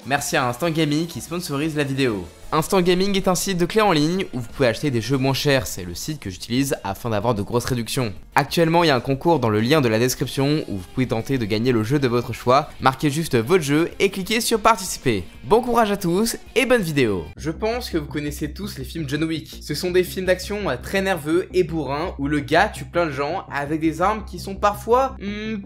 Merci à Instant Gaming qui sponsorise la vidéo. Instant Gaming est un site de clés en ligne où vous pouvez acheter des jeux moins chers, c'est le site que j'utilise afin d'avoir de grosses réductions. Actuellement il y a un concours dans le lien de la description où vous pouvez tenter de gagner le jeu de votre choix, marquez juste votre jeu et cliquez sur participer. Bon courage à tous et bonne vidéo. Je pense que vous connaissez tous les films John Wick. Ce sont des films d'action très nerveux et bourrins où le gars tue plein de gens avec des armes qui sont parfois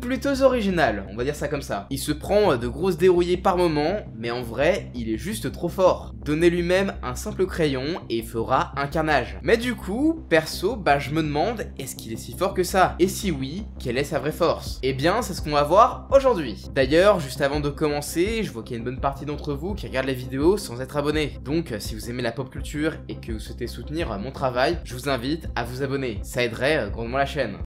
plutôt originales, on va dire ça comme ça. Il se prend de grosses dérouillées par moment, mais en vrai il est juste trop fort. Donnez-lui même un simple crayon et il fera un carnage. Mais du coup, perso, je me demande, est-ce qu'il est si fort que ça? Et si oui, quelle est sa vraie force? Eh bien, c'est ce qu'on va voir aujourd'hui. D'ailleurs, juste avant de commencer, je vois qu'il y a une bonne partie d'entre vous qui regardent les vidéos sans être abonnés. Donc, si vous aimez la pop culture et que vous souhaitez soutenir mon travail, je vous invite à vous abonner. Ça aiderait grandement la chaîne.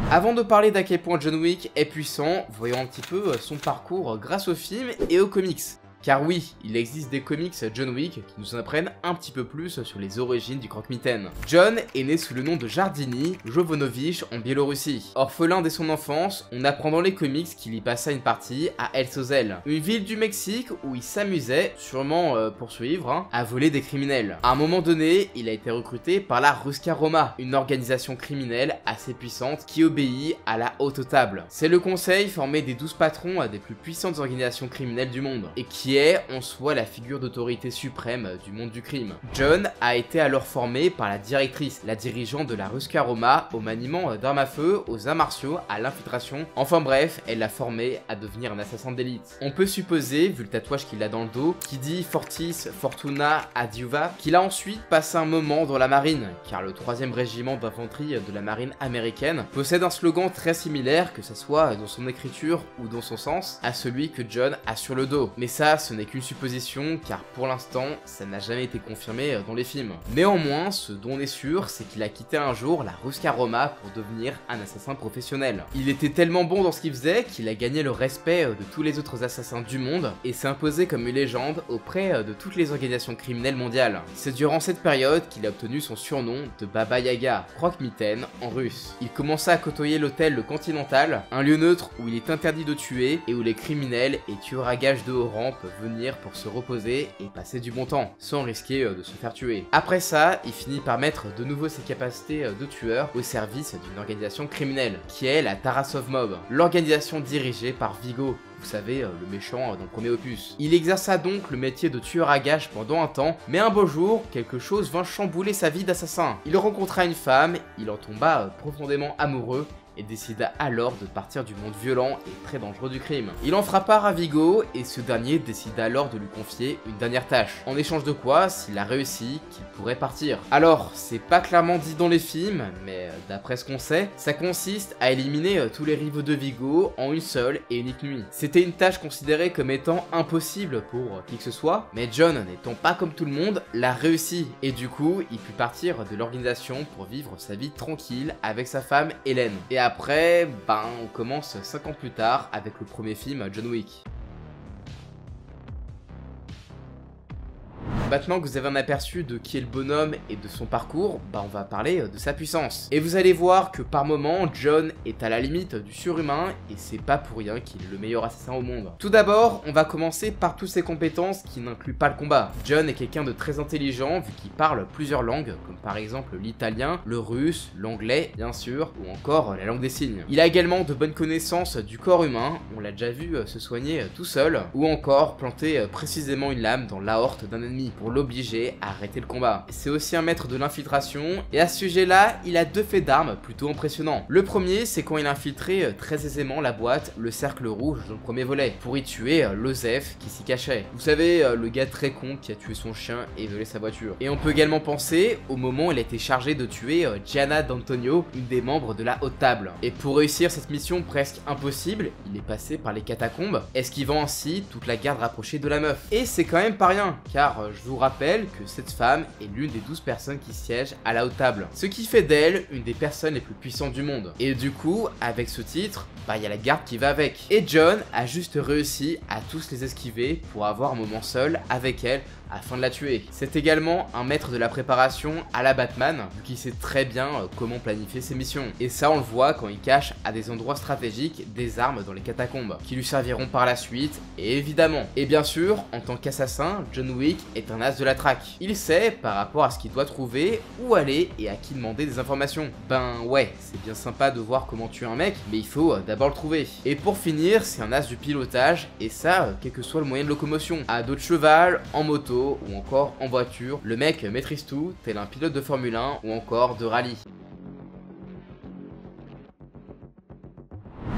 Avant de parler d'à quel point John Wick est puissant, voyons un petit peu son parcours grâce aux films et aux comics. Car oui, il existe des comics John Wick qui nous en apprennent un petit peu plus sur les origines du croque-mitaine. John est né sous le nom de Jardini Jovanovich en Biélorussie. Orphelin dès son enfance, on apprend dans les comics qu'il y passa une partie à El Sozel, une ville du Mexique où il s'amusait, sûrement pour suivre, à voler des criminels. À un moment donné, il a été recruté par la Ruska Roma, une organisation criminelle assez puissante qui obéit à la haute table. C'est le conseil formé des 12 patrons des plus puissantes organisations criminelles du monde, et qui est en soi la figure d'autorité suprême du monde du crime. John a été alors formé par la directrice, la dirigeante de la Ruska Roma, au maniement d'armes à feu, aux arts martiaux, à l'infiltration, enfin bref, elle l'a formé à devenir un assassin d'élite. On peut supposer, vu le tatouage qu'il a dans le dos, qui dit Fortis Fortuna Adiuva, qu'il a ensuite passé un moment dans la marine, car le 3e régiment d'infanterie de la marine américaine possède un slogan très similaire, que ce soit dans son écriture ou dans son sens, à celui que John a sur le dos. Mais ça, ce n'est qu'une supposition, car pour l'instant, ça n'a jamais été confirmé dans les films. Néanmoins, ce dont on est sûr, c'est qu'il a quitté un jour la Ruska Roma pour devenir un assassin professionnel. Il était tellement bon dans ce qu'il faisait qu'il a gagné le respect de tous les autres assassins du monde et s'est imposé comme une légende auprès de toutes les organisations criminelles mondiales. C'est durant cette période qu'il a obtenu son surnom de Baba Yaga, croque-mitaine en russe. Il commença à côtoyer l'hôtel Le Continental, un lieu neutre où il est interdit de tuer et où les criminels et tueurs à gages de haut rang peuvent venir pour se reposer et passer du bon temps, sans risquer de se faire tuer. Après ça, il finit par mettre de nouveau ses capacités de tueur au service d'une organisation criminelle, qui est la Tarasov Mob, l'organisation dirigée par Vigo, vous savez, le méchant dans le premier opus. Il exerça donc le métier de tueur à gages pendant un temps, mais un beau jour, quelque chose vint chambouler sa vie d'assassin. Il rencontra une femme, il en tomba profondément amoureux, et décida alors de partir du monde violent et très dangereux du crime. Il en fera part à Vigo et ce dernier décida alors de lui confier une dernière tâche, en échange de quoi, s'il a réussi, qu'il pourrait partir. Alors, c'est pas clairement dit dans les films, mais d'après ce qu'on sait, ça consiste à éliminer tous les rivaux de Vigo en une seule et unique nuit. C'était une tâche considérée comme étant impossible pour qui que ce soit, mais John, n'étant pas comme tout le monde, l'a réussi, et du coup, il put partir de l'organisation pour vivre sa vie tranquille avec sa femme Hélène. Et après, on commence 5 ans plus tard avec le premier film John Wick. Maintenant que vous avez un aperçu de qui est le bonhomme et de son parcours, on va parler de sa puissance. Et vous allez voir que par moments, John est à la limite du surhumain et c'est pas pour rien qu'il est le meilleur assassin au monde. Tout d'abord, on va commencer par toutes ses compétences qui n'incluent pas le combat. John est quelqu'un de très intelligent vu qu'il parle plusieurs langues, comme par exemple l'italien, le russe, l'anglais, bien sûr, ou encore la langue des signes. Il a également de bonnes connaissances du corps humain, on l'a déjà vu se soigner tout seul, ou encore planter précisément une lame dans l'aorte d'un ennemi, pour l'obliger à arrêter le combat. C'est aussi un maître de l'infiltration, et à ce sujet-là, il a 2 faits d'armes plutôt impressionnants. Le premier, c'est quand il a infiltré très aisément la boîte, le cercle rouge dans le premier volet, pour y tuer Lozef qui s'y cachait. Vous savez, le gars très con qui a tué son chien et volé sa voiture. Et on peut également penser au moment où il a été chargé de tuer Gianna D'Antonio, une des membres de la haute table. Et pour réussir cette mission presque impossible, il est passé par les catacombes, esquivant ainsi toute la garde rapprochée de la meuf. Et c'est quand même pas rien, car je vous vous rappelle que cette femme est l'une des 12 personnes qui siègent à la haute table, ce qui fait d'elle une des personnes les plus puissantes du monde. Et du coup, avec ce titre, il y a la garde qui va avec. Et John a juste réussi à tous les esquiver pour avoir un moment seul avec elle afin de la tuer. C'est également un maître de la préparation à la Batman, vu qu'il sait très bien comment planifier ses missions. Et ça on le voit quand il cache à des endroits stratégiques des armes dans les catacombes, qui lui serviront par la suite, et évidemment. Et bien sûr, en tant qu'assassin, John Wick est un as de la traque. Il sait, par rapport à ce qu'il doit trouver, où aller et à qui demander des informations. Ben ouais, c'est bien sympa de voir comment tuer un mec, mais il faut d'abord le trouver. Et pour finir, c'est un as du pilotage, et ça, quel que soit le moyen de locomotion. À dos de cheval, en moto, ou encore en voiture, le mec maîtrise tout, tel un pilote de Formule 1 ou encore de rallye.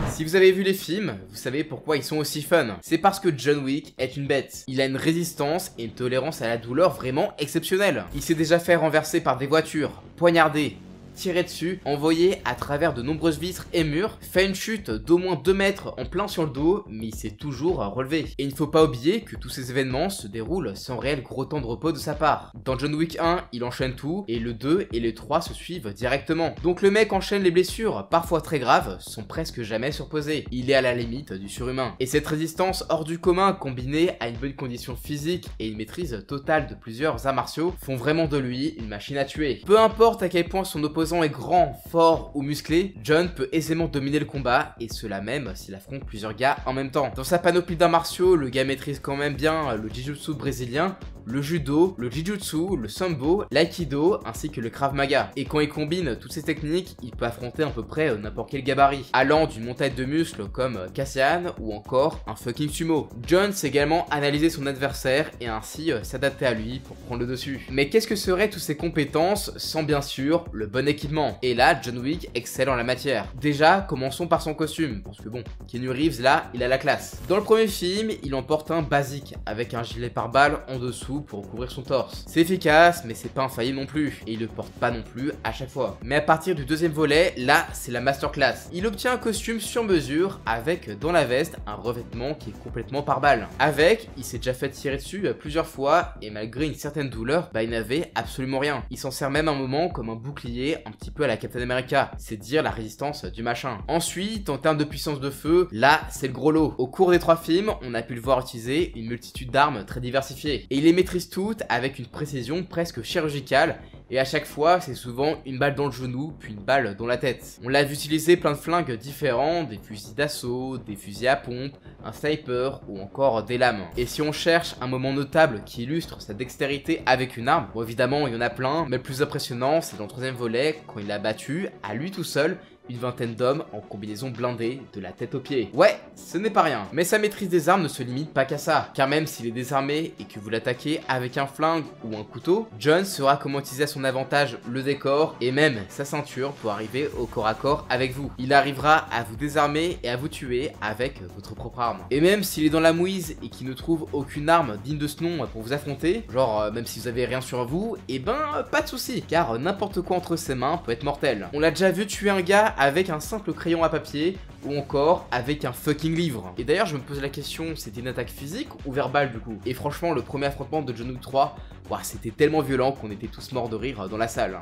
Si vous avez vu les films, vous savez pourquoi ils sont aussi fun. C'est parce que John Wick est une bête. Il a une résistance et une tolérance à la douleur vraiment exceptionnelle. Il s'est déjà fait renverser par des voitures, poignarder, tiré dessus, envoyé à travers de nombreuses vitres et murs, fait une chute d'au moins 2 mètres en plein sur le dos, mais il s'est toujours relevé. Et il ne faut pas oublier que tous ces événements se déroulent sans réel gros temps de repos de sa part. Dans John Wick 1, il enchaîne tout, et le 2 et le 3 se suivent directement. Donc le mec enchaîne les blessures, parfois très graves, sans presque jamais se reposer. Il est à la limite du surhumain. Et cette résistance hors du commun, combinée à une bonne condition physique et une maîtrise totale de plusieurs arts martiaux, font vraiment de lui une machine à tuer. Peu importe à quel point son opposant est grand, fort ou musclé, John peut aisément dominer le combat, et cela même s'il affronte plusieurs gars en même temps. Dans sa panoplie d'arts martiaux, le gars maîtrise quand même bien le jiu-jitsu brésilien, le judo, le jujutsu, le sambo, l'aïkido ainsi que le krav maga. Et quand il combine toutes ces techniques, il peut affronter à peu près n'importe quel gabarit, allant d'une montagne de muscles comme Cassian ou encore un fucking sumo. John sait également analyser son adversaire et ainsi s'adapter à lui pour prendre le dessus. Mais qu'est-ce que seraient toutes ces compétences sans bien sûr le bon équipement? Et là, John Wick excelle en la matière. Déjà, commençons par son costume, parce que bon, Keanu Reeves là, il a la classe. Dans le premier film, il en porte un basique, avec un gilet pare-balles en dessous pour couvrir son torse. C'est efficace, mais c'est pas infaillible non plus, et il le porte pas non plus à chaque fois. Mais à partir du deuxième volet, là, c'est la masterclass. Il obtient un costume sur mesure, avec dans la veste un revêtement qui est complètement pare-balles. Avec, il s'est déjà fait tirer dessus plusieurs fois, et malgré une certaine douleur, il n'avait absolument rien. Il s'en sert même un moment comme un bouclier, un petit peu à la Captain America, c'est dire la résistance du machin. Ensuite, en termes de puissance de feu, là, c'est le gros lot. Au cours des 3 films, on a pu le voir utiliser une multitude d'armes très diversifiées. Et il les maîtrise toutes avec une précision presque chirurgicale, et à chaque fois, c'est souvent une balle dans le genou, puis une balle dans la tête. On l'a vu utiliser plein de flingues différents, des fusils d'assaut, des fusils à pompe, un sniper ou encore des lames. Et si on cherche un moment notable qui illustre sa dextérité avec une arme, bon évidemment il y en a plein, mais le plus impressionnant c'est dans le 3e volet quand il a battu, à lui tout seul, une vingtaine d'hommes en combinaison blindée de la tête aux pieds. Ouais, ce n'est pas rien. Mais sa maîtrise des armes ne se limite pas qu'à ça, car même s'il est désarmé et que vous l'attaquez avec un flingue ou un couteau, John saura comment utiliser à son avantage le décor et même sa ceinture pour arriver au corps à corps avec vous. Il arrivera à vous désarmer et à vous tuer avec votre propre arme. Et même s'il est dans la mouise et qu'il ne trouve aucune arme digne de ce nom pour vous affronter, genre même si vous avez rien sur vous, et ben pas de souci, car n'importe quoi entre ses mains peut être mortel. On l'a déjà vu tuer un gars avec un simple crayon à papier ou encore avec un fucking livre. Et d'ailleurs je me pose la question, c'était une attaque physique ou verbale du coup? Et franchement le premier affrontement de John Wick 3, c'était tellement violent qu'on était tous morts de rire dans la salle.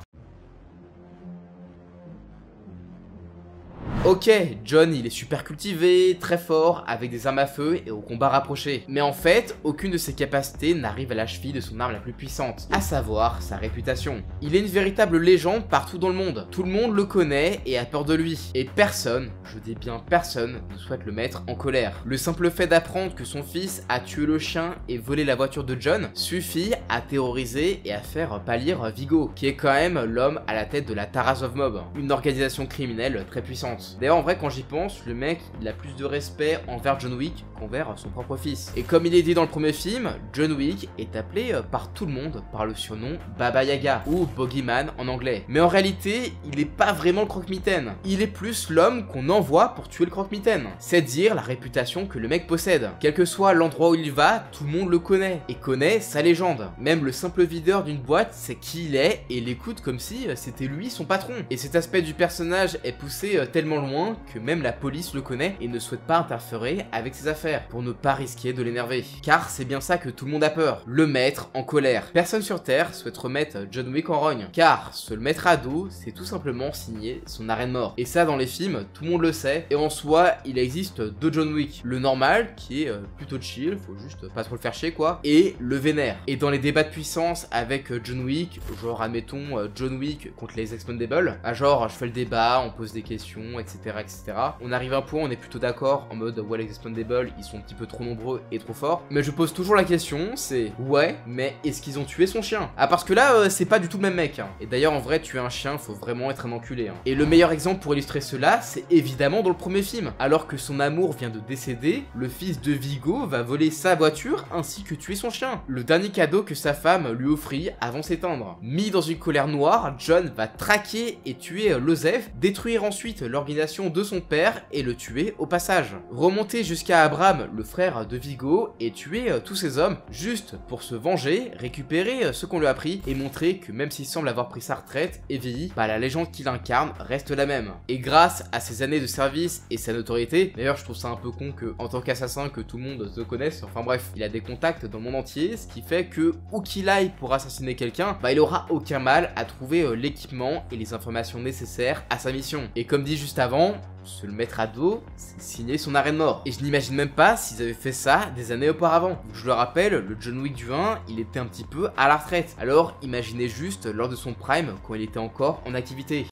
Ok, John il est super cultivé, très fort, avec des armes à feu et au combat rapproché. Mais en fait, aucune de ses capacités n'arrive à la cheville de son arme la plus puissante, à savoir sa réputation. Il est une véritable légende partout dans le monde. Tout le monde le connaît et a peur de lui. Et personne, je dis bien personne, ne souhaite le mettre en colère. Le simple fait d'apprendre que son fils a tué le chien et volé la voiture de John suffit à terroriser et à faire pâlir Vigo, qui est quand même l'homme à la tête de la Tarasov Mob, une organisation criminelle très puissante. D'ailleurs en vrai quand j'y pense, le mec il a plus de respect envers John Wick qu'envers son propre fils. Et comme il est dit dans le premier film, John Wick est appelé par tout le monde par le surnom Baba Yaga ou Bogeyman en anglais. Mais en réalité, il est pas vraiment le croque-mitaine. Il est plus l'homme qu'on envoie pour tuer le croque-mitaine. C'est dire la réputation que le mec possède. Quel que soit l'endroit où il va, tout le monde le connaît et connaît sa légende. Même le simple videur d'une boîte sait qui il est et l'écoute comme si c'était lui son patron. Et cet aspect du personnage est poussé tellement loin que même la police le connaît et ne souhaite pas interférer avec ses affaires, pour ne pas risquer de l'énerver. Car c'est bien ça que tout le monde a peur, le mettre en colère. Personne sur Terre souhaite remettre John Wick en rogne, car se le mettre à dos, c'est tout simplement signer son arrêt de mort. Et ça dans les films, tout le monde le sait, et en soi, il existe deux John Wick. Le normal, qui est plutôt chill, faut juste pas trop le faire chier quoi, et le vénère. Et dans les débats de puissance avec John Wick, genre admettons John Wick contre les Expendables, genre je fais le débat, on pose des questions, etc. etc. On arrive à un point, on est plutôt d'accord, en mode ouais les Expendables, ils sont un petit peu trop nombreux et trop forts, mais je pose toujours la question, c'est ouais, mais est-ce qu'ils ont tué son chien? Ah parce que là, c'est pas du tout le même mec, hein. Et d'ailleurs en vrai, tuer un chien, faut vraiment être un enculé, hein. Et le meilleur exemple pour illustrer cela, c'est évidemment dans le premier film. Alors que son amour vient de décéder, le fils de Viggo va voler sa voiture ainsi que tuer son chien. Le dernier cadeau que sa femme lui offrit avant s'éteindre. Mis dans une colère noire, John va traquer et tuer Losef, détruire ensuite l'organisation de son père et le tuer au passage. Remonter jusqu'à Abraham, le frère de Viggo, et tuer tous ces hommes juste pour se venger, récupérer ce qu'on lui a pris et montrer que même s'il semble avoir pris sa retraite et vieilli, bah la légende qu'il incarne reste la même. Et grâce à ses années de service et sa notoriété, d'ailleurs je trouve ça un peu con que en tant qu'assassin que tout le monde se connaisse, enfin bref, il a des contacts dans le monde entier, ce qui fait que où qu'il aille pour assassiner quelqu'un, bah il aura aucun mal à trouver l'équipement et les informations nécessaires à sa mission. Et comme dit juste avant, se le mettre à dos, c'est signer son arrêt de mort. Et je n'imagine même pas s'ils avaient fait ça des années auparavant. Je le rappelle, le John Wick du 1, il était un petit peu à la retraite. Alors imaginez juste lors de son prime, quand il était encore en activité.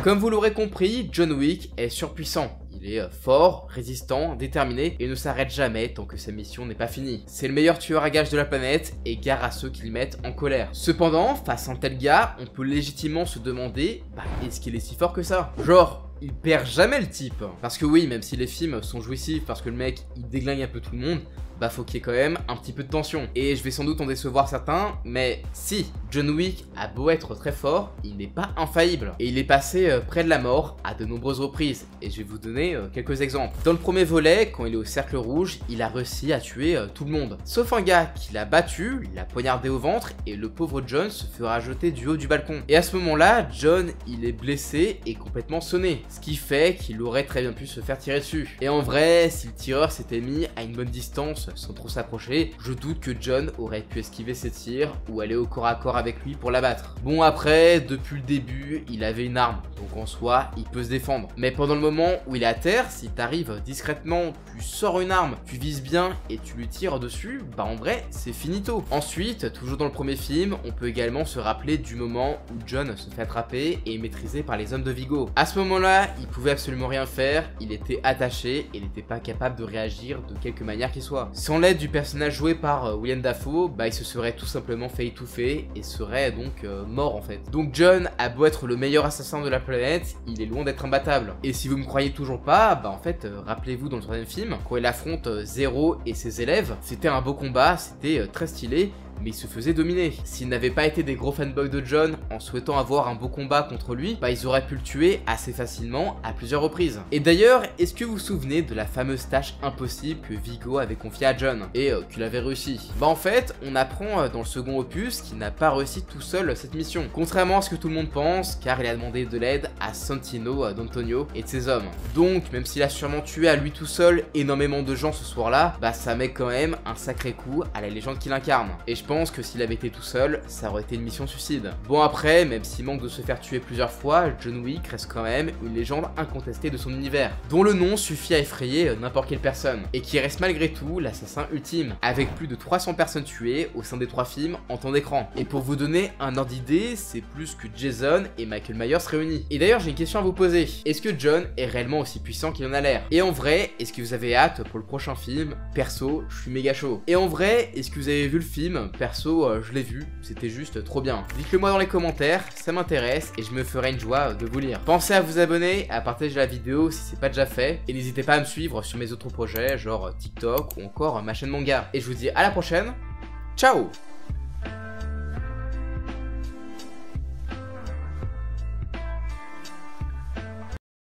Comme vous l'aurez compris, John Wick est surpuissant. Il est fort, résistant, déterminé et ne s'arrête jamais tant que sa mission n'est pas finie. C'est le meilleur tueur à gages de la planète et gare à ceux qui le mettent en colère. Cependant, face à un tel gars, on peut légitimement se demander, bah est-ce qu'il est si fort que ça? Genre, il perd jamais le type. Parce que oui, même si les films sont jouissifs parce que le mec il déglingue un peu tout le monde, bah faut qu'il y ait quand même un petit peu de tension. Et je vais sans doute en décevoir certains, mais si, John Wick a beau être très fort, il n'est pas infaillible. Et il est passé près de la mort à de nombreuses reprises. Et je vais vous donner quelques exemples. Dans le premier volet, quand il est au cercle rouge, il a réussi à tuer tout le monde. Sauf un gars qui l'a battu, il l'a poignardé au ventre, et le pauvre John se fera jeter du haut du balcon. Et à ce moment-là, John, il est blessé et complètement sonné. Ce qui fait qu'il aurait très bien pu se faire tirer dessus. Et en vrai, si le tireur s'était mis à une bonne distance, sans trop s'approcher, je doute que John aurait pu esquiver ses tirs ou aller au corps à corps avec lui pour l'abattre. Bon après, depuis le début, il avait une arme, donc en soi, il peut se défendre. Mais pendant le moment où il est à terre, si t'arrives discrètement, tu sors une arme, tu vises bien et tu lui tires dessus, bah en vrai, c'est finito. Ensuite, toujours dans le premier film, on peut également se rappeler du moment où John se fait attraper et est maîtrisé par les hommes de Viggo. À ce moment-là, il pouvait absolument rien faire, il était attaché et il n'était pas capable de réagir de quelque manière qu'il soit. Sans l'aide du personnage joué par Willem Dafoe, bah il se serait tout simplement fait étouffer et serait donc mort en fait. Donc John a beau être le meilleur assassin de la planète, il est loin d'être imbattable. Et si vous me croyez toujours pas, bah en fait rappelez-vous dans le troisième film, quand il affronte Zero et ses élèves, c'était un beau combat, c'était très stylé, mais il se faisait dominer. S'ils n'avaient pas été des gros fanboys de John en souhaitant avoir un beau combat contre lui, bah ils auraient pu le tuer assez facilement à plusieurs reprises. Et d'ailleurs, est-ce que vous vous souvenez de la fameuse tâche impossible que Viggo avait confiée à John et qu'il avait réussi? Bah en fait, on apprend dans le second opus qu'il n'a pas réussi tout seul cette mission. Contrairement à ce que tout le monde pense, car il a demandé de l'aide à Santino d'Antonio et de ses hommes. Donc, même s'il a sûrement tué à lui tout seul énormément de gens ce soir-là, bah ça met quand même un sacré coup à la légende qu'il incarne. Et je pense que s'il avait été tout seul, ça aurait été une mission suicide. Bon après, même s'il manque de se faire tuer plusieurs fois, John Wick reste quand même une légende incontestée de son univers, dont le nom suffit à effrayer n'importe quelle personne, et qui reste malgré tout l'assassin ultime, avec plus de 300 personnes tuées au sein des 3 films en temps d'écran. Et pour vous donner un ordre d'idée, c'est plus que Jason et Michael Myers réunis. Et d'ailleurs j'ai une question à vous poser, est-ce que John est réellement aussi puissant qu'il en a l'air? Et en vrai, est-ce que vous avez hâte pour le prochain film? Perso, je suis méga chaud. Et en vrai, est-ce que vous avez vu le film? Perso, je l'ai vu, c'était juste trop bien. Dites-le moi dans les commentaires, ça m'intéresse et je me ferai une joie de vous lire. Pensez à vous abonner, à partager la vidéo si c'est pas déjà fait, et n'hésitez pas à me suivre sur mes autres projets, genre TikTok ou encore ma chaîne manga. Et je vous dis à la prochaine, ciao!